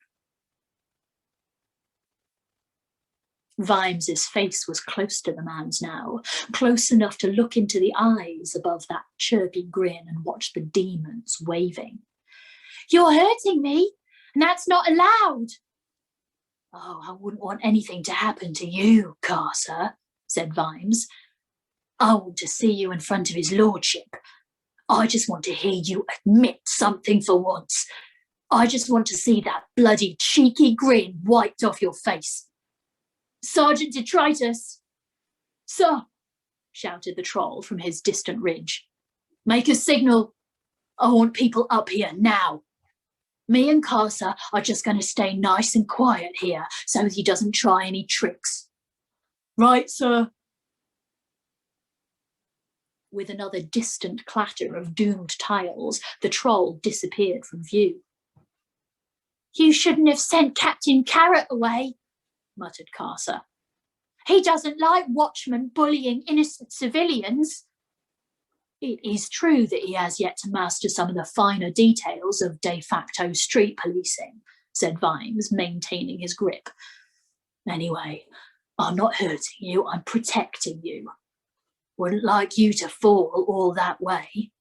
Vimes's face was close to the man's now, close enough to look into the eyes above that chirpy grin and watch the demons waving. "You're hurting me, and that's not allowed." "Oh, I wouldn't want anything to happen to you, Carcer," said Vimes. "I want to see you in front of his lordship. I just want to hear you admit something for once. I just want to see that bloody cheeky grin wiped off your face. Sergeant Detritus." "Sir," shouted the troll from his distant ridge. Make a signal. I want people up here now. Me and Casa are just going to stay nice and quiet here so he doesn't try any tricks. Right, sir. With another distant clatter of doomed tiles, the troll disappeared from view. You shouldn't have sent Captain Carrot away, muttered Casa. He doesn't like watchmen bullying innocent civilians. It is true that he has yet to master some of the finer details of de facto street policing, said Vimes, maintaining his grip. Anyway, I'm not hurting you, I'm protecting you. Wouldn't like you to fall all that way.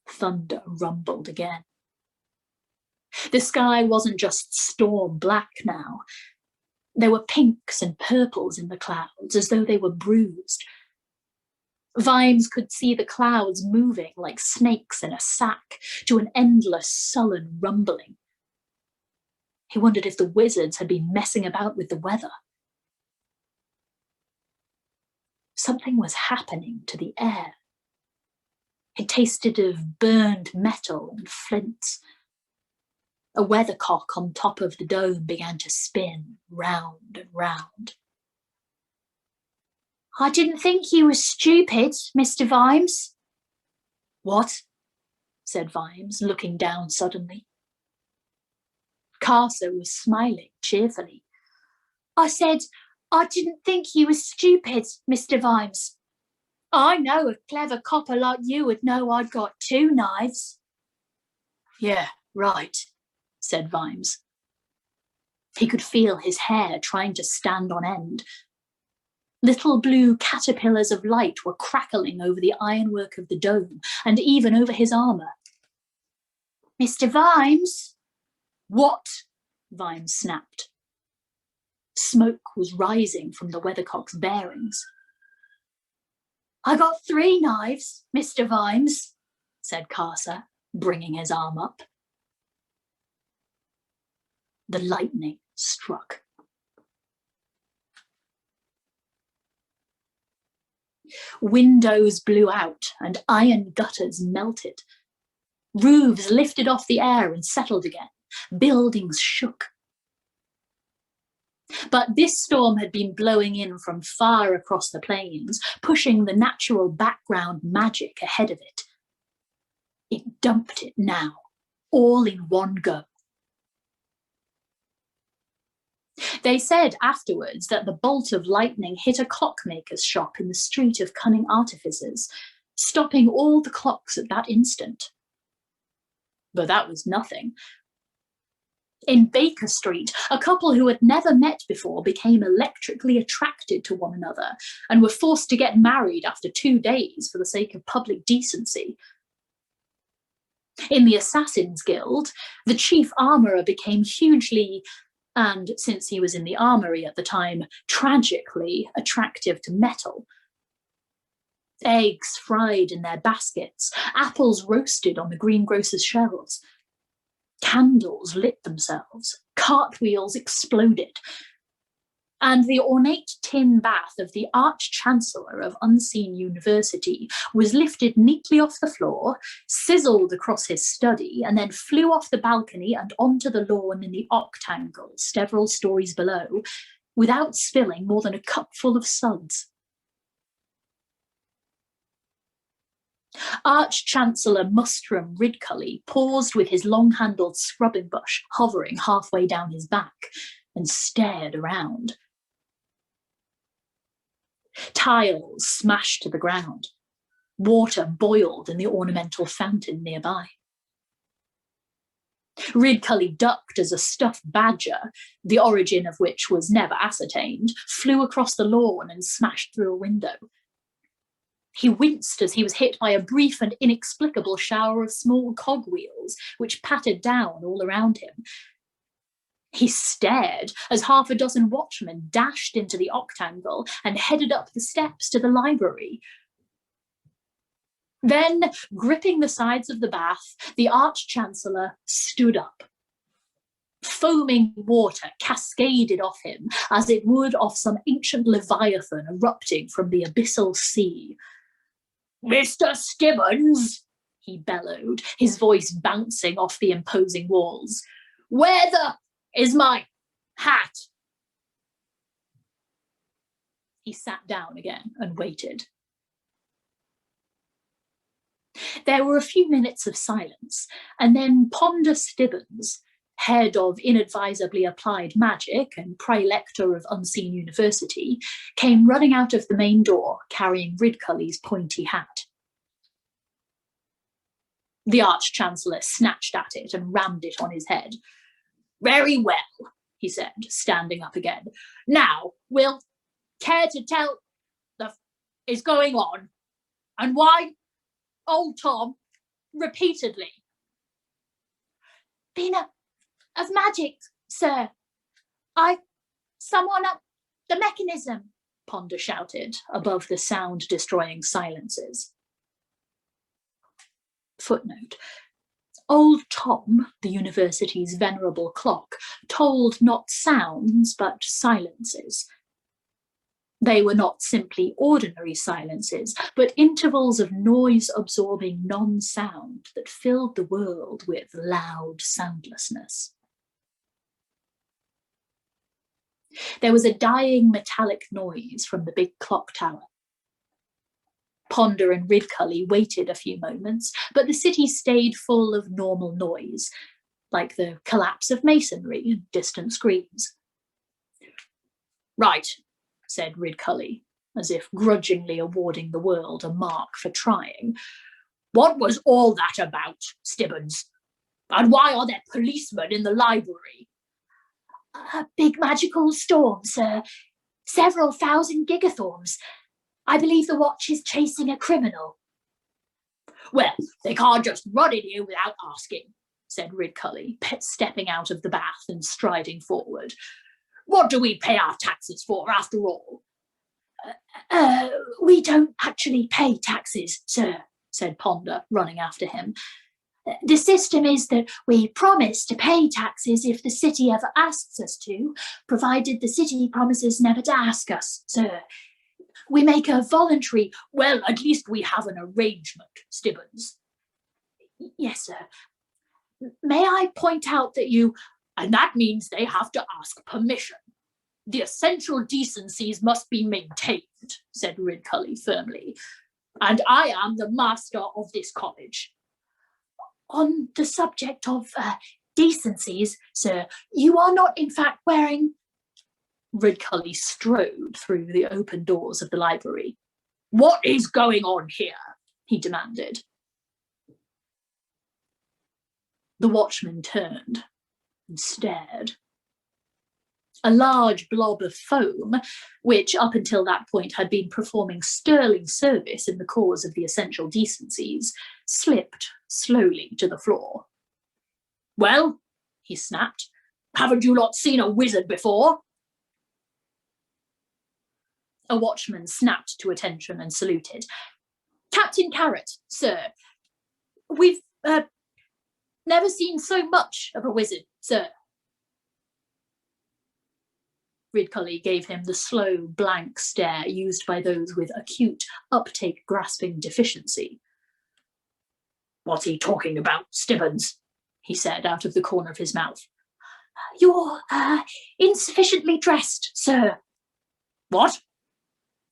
Thunder rumbled again. The sky wasn't just storm black now. There were pinks and purples in the clouds, as though they were bruised. Vimes could see the clouds moving like snakes in a sack to an endless, sullen rumbling. He wondered if the wizards had been messing about with the weather. Something was happening to the air. It tasted of burned metal and flints. A weathercock on top of the dome began to spin round and round. I didn't think you were stupid, Mr. Vimes. What? Said Vimes, looking down suddenly. Casa was smiling cheerfully. I said, I didn't think you were stupid, Mr. Vimes. I know a clever copper like you would know I'd got 2 knives. Yeah, right, said Vimes. He could feel his hair trying to stand on end. Little blue caterpillars of light were crackling over the ironwork of the dome and even over his armour. Mr. Vimes? What? Vimes snapped. Smoke was rising from the weathercock's bearings. I got 3 knives, Mr. Vimes, said Casa, bringing his arm up. The lightning struck. Windows blew out and iron gutters melted. Roofs lifted off the air and settled again. Buildings shook. But this storm had been blowing in from far across the plains, pushing the natural background magic ahead of it. It dumped it now, all in one go. They said afterwards that the bolt of lightning hit a clockmaker's shop in the street of Cunning Artificers, stopping all the clocks at that instant. But that was nothing. In Baker Street, a couple who had never met before became electrically attracted to one another and were forced to get married after 2 days for the sake of public decency. In the Assassins' Guild, the chief armourer became hugely, and since he was in the armoury at the time, tragically attractive to metal. Eggs fried in their baskets, apples roasted on the greengrocer's shelves. Candles lit themselves, cartwheels exploded, and the ornate tin bath of the Arch-Chancellor of Unseen University was lifted neatly off the floor, sizzled across his study, and then flew off the balcony and onto the lawn in the octangle several stories below, without spilling more than a cupful of suds. Arch-Chancellor Mustrum Ridcully paused with his long-handled scrubbing brush hovering halfway down his back and stared around. Tiles smashed to the ground. Water boiled in the ornamental fountain nearby. Ridcully ducked as a stuffed badger, the origin of which was never ascertained, flew across the lawn and smashed through a window. He winced as he was hit by a brief and inexplicable shower of small cogwheels, which pattered down all around him. He stared as 6 watchmen dashed into the octangle and headed up the steps to the library. Then, gripping the sides of the bath, the Arch-Chancellor stood up. Foaming water cascaded off him as it would off some ancient leviathan erupting from the abyssal sea. "Mr. Stibbons," he bellowed, his voice bouncing off the imposing walls. "Where the is my hat?" He sat down again and waited. There were a few minutes of silence, and then Ponder Stibbons, head of inadvisably applied magic and praelector of Unseen University, came running out of the main door, carrying Ridcully's pointy hat. The Arch-Chancellor snatched at it and rammed it on his head. "Very well," he said, standing up again. "Now, will care to tell the is going on, and why old Tom repeatedly?" "Been of magic, sir. Someone up the mechanism," Ponder shouted above the sound-destroying silences. Footnote. Old Tom, the university's venerable clock, told not sounds but silences. They were not simply ordinary silences, but intervals of noise-absorbing non-sound that filled the world with loud soundlessness. There was a dying metallic noise from the big clock tower. Ponder and Ridcully waited a few moments, but the city stayed full of normal noise, like the collapse of masonry and distant screams. "Right," said Ridcully, as if grudgingly awarding the world a mark for trying. "What was all that about, Stibbons? And why are there policemen in the library?" "A big magical storm, sir. Several thousand gigathorms. I believe the watch is chasing a criminal." "Well, they can't just run in here without asking," said Ridcully, stepping out of the bath and striding forward. "What do we pay our taxes for, after all?" We don't actually pay taxes, sir," said Ponder, running after him. "The system is that we promise to pay taxes if the city ever asks us to, provided the city promises never to ask us, sir. We make a voluntary..." "Well, at least we have an arrangement, Stibbons." "Yes, sir. May I point out that you..." "And that means they have to ask permission. The essential decencies must be maintained," said Ridcully firmly. "And I am the master of this college." "On the subject of decencies, sir, you are not in fact wearing..." Ridcully strode through the open doors of the library. "What is going on here?" he demanded. The watchman turned and stared. A large blob of foam, which up until that point had been performing sterling service in the cause of the essential decencies, slipped slowly to the floor. "Well," he snapped, "haven't you lot seen a wizard before?" A watchman snapped to attention and saluted. "Captain Carrot, sir. We've never seen so much of a wizard, sir." Ridcully gave him the slow, blank stare used by those with acute, uptake-grasping deficiency. "What's he talking about, Stibbons?" he said out of the corner of his mouth. "You're insufficiently dressed, sir." "What?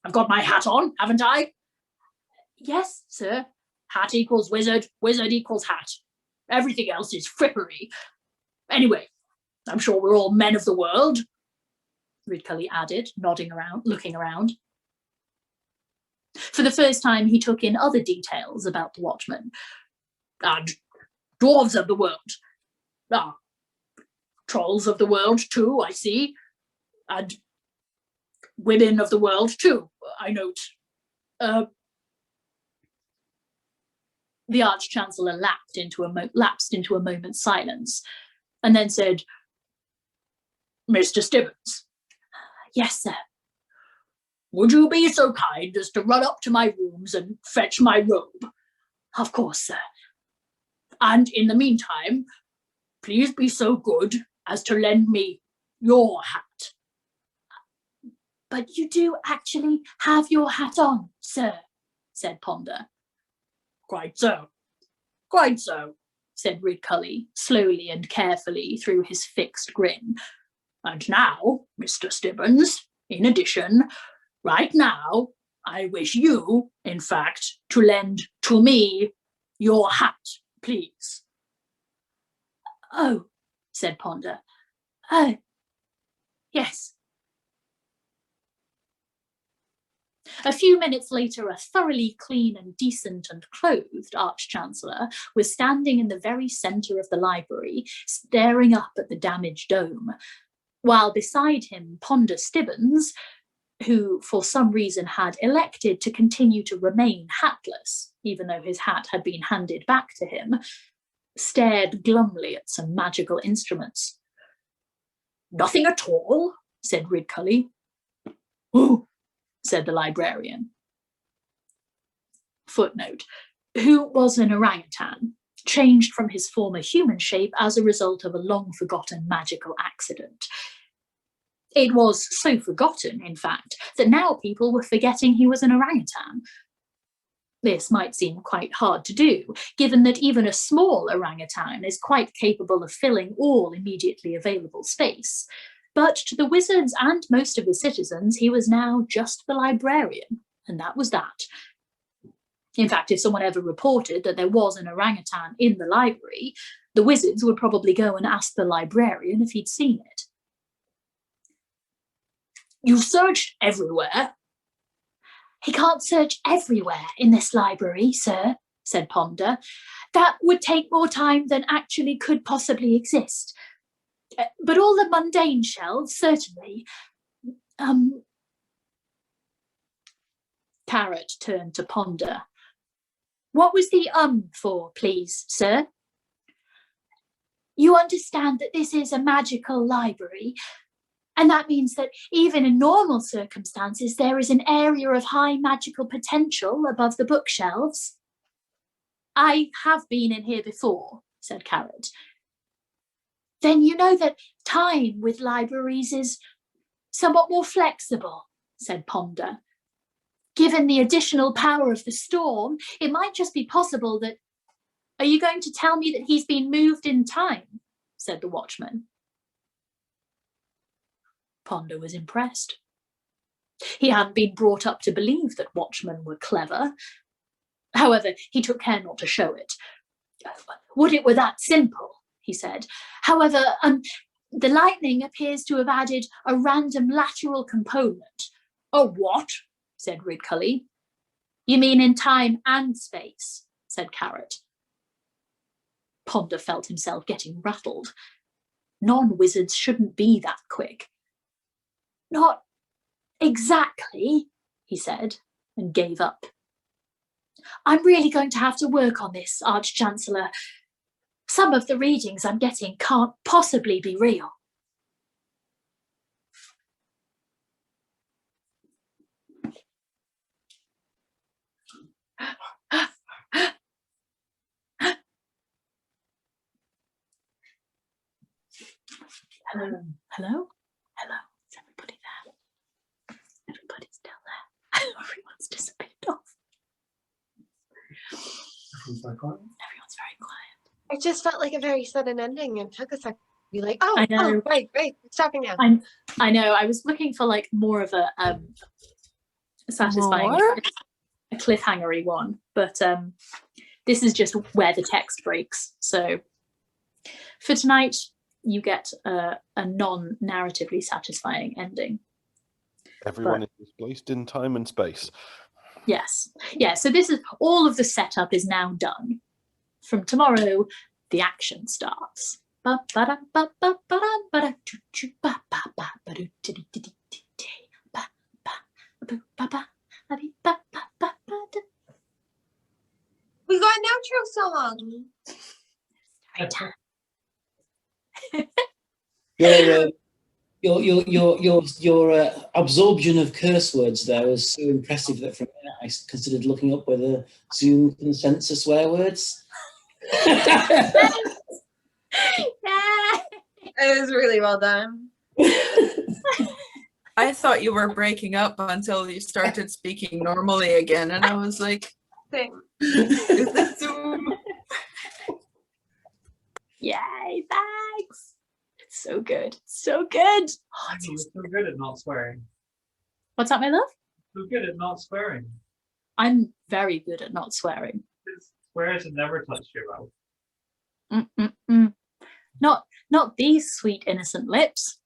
I've got my hat on, haven't I?" "Yes, sir." "Hat equals wizard, wizard equals hat. Everything else is frippery. Anyway, I'm sure we're all men of the world," Ridcully added, nodding around, looking around. For the first time, he took in other details about the watchman. "And dwarves of the world. Trolls of the world too, I see. And women of the world too, I note. The Arch-Chancellor lapsed into a moment's silence, and then said, "Mr. Stibbons." "Yes, sir." "Would you be so kind as to run up to my rooms and fetch my robe?" "Of course, sir." "And in the meantime, please be so good as to lend me your hat. But you do actually have your hat on, sir, said Ponder. Quite so, said Ridcully, slowly and carefully through his fixed grin. And now, Mr. Stibbons, in addition, right now, I wish you, in fact, to lend to me your hat, please. Oh, said Ponder. Oh, yes. A few minutes later, a thoroughly clean and decent and clothed Arch-Chancellor was standing in the very centre of the library, staring up at the damaged dome, while beside him Ponder Stibbons, who for some reason had elected to continue to remain hatless, even though his hat had been handed back to him, stared glumly at some magical instruments. Nothing at all, said Ridcully. Oh, said the librarian. Footnote, who was an orangutan, changed from his former human shape as a result of a long-forgotten magical accident. It was so forgotten, in fact, that now people were forgetting he was an orangutan. This might seem quite hard to do, given that even a small orangutan is quite capable of filling all immediately available space. But to the wizards and most of the citizens, he was now just the librarian, and that was that. In fact, if someone ever reported that there was an orangutan in the library, the wizards would probably go and ask the librarian if he'd seen it. You searched everywhere? He can't search everywhere in this library, sir, said Ponder. That would take more time than actually could possibly exist. But all the mundane shelves, certainly. Carrot turned to Ponder. What was the for, please, sir? You understand that this is a magical library, and that means that even in normal circumstances, there is an area of high magical potential above the bookshelves. I have been in here before, said Carrot. Then you know that time with libraries is somewhat more flexible, said Ponder. Given the additional power of the storm, it might just be possible that... Are you going to tell me that he's been moved in time? Said the watchman. Ponder was impressed. He hadn't been brought up to believe that watchmen were clever. However, he took care not to show it. Would it were that simple, he said. However, the lightning appears to have added a random lateral component. A what? Said Ridcully. You mean in time and space, said Carrot. Ponder felt himself getting rattled. Non-wizards shouldn't be that quick. Not exactly, he said, and gave up. I'm really going to have to work on this, Arch-Chancellor. Some of the readings I'm getting can't possibly be real. Hello? Hello? Hello? Is everybody there? Everybody's still there. Everyone's disappeared off.
Everyone's very quiet.
Everyone's very quiet.
It just felt like a very sudden ending and took a second to be like, oh,
I know.
Right, it's stopping now.
I know, I was looking for like more of a satisfying, a cliffhangery one, but this is just where the text breaks. So for tonight, you get a non-narratively satisfying ending.
Everyone is displaced in time and space.
Yes. Yeah, so this is all of the setup is now done. From tomorrow, the action starts.
We got an outro song.
Storytime.
Your absorption of curse words there was so impressive that from there I considered looking up whether Zoom can censor swear words.
Yeah.
It was really well done.
I thought you were breaking up until you started speaking normally again, and I was like,
Same.
is this Zoom?
Yay, thanks. It's so good. So good. Oh, it's
You're so good at not swearing.
What's that, my love?
So good at not swearing.
I'm very good at not swearing.
Swears have never touched your mouth.
Not these sweet innocent lips.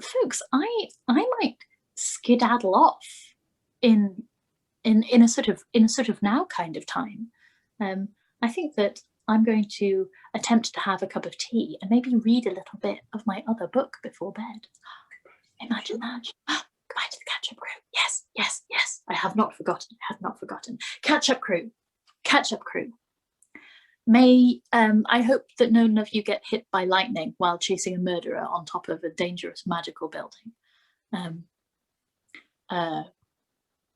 Folks, I might skedaddle off in a sort of now kind of time. I think that I'm going to attempt to have a cup of tea and maybe read a little bit of my other book before bed. Imagine that. Goodbye to the catch-up crew. Yes, yes, yes. I have not forgotten. Catch-up crew. Catch-up crew. May I hope that none of you get hit by lightning while chasing a murderer on top of a dangerous magical building.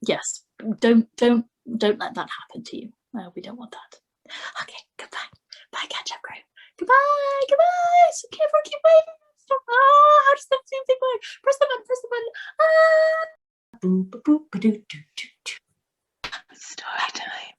Yes, don't let that happen to you. We don't want that. Okay, goodbye. Bye, catch-up crew. Goodbye, goodbye. So careful, keep waving. Stop. Oh, how does that same thing work? Press the button. Ah. Boop, boop, boop, doo, doo, doo, doo. Story time.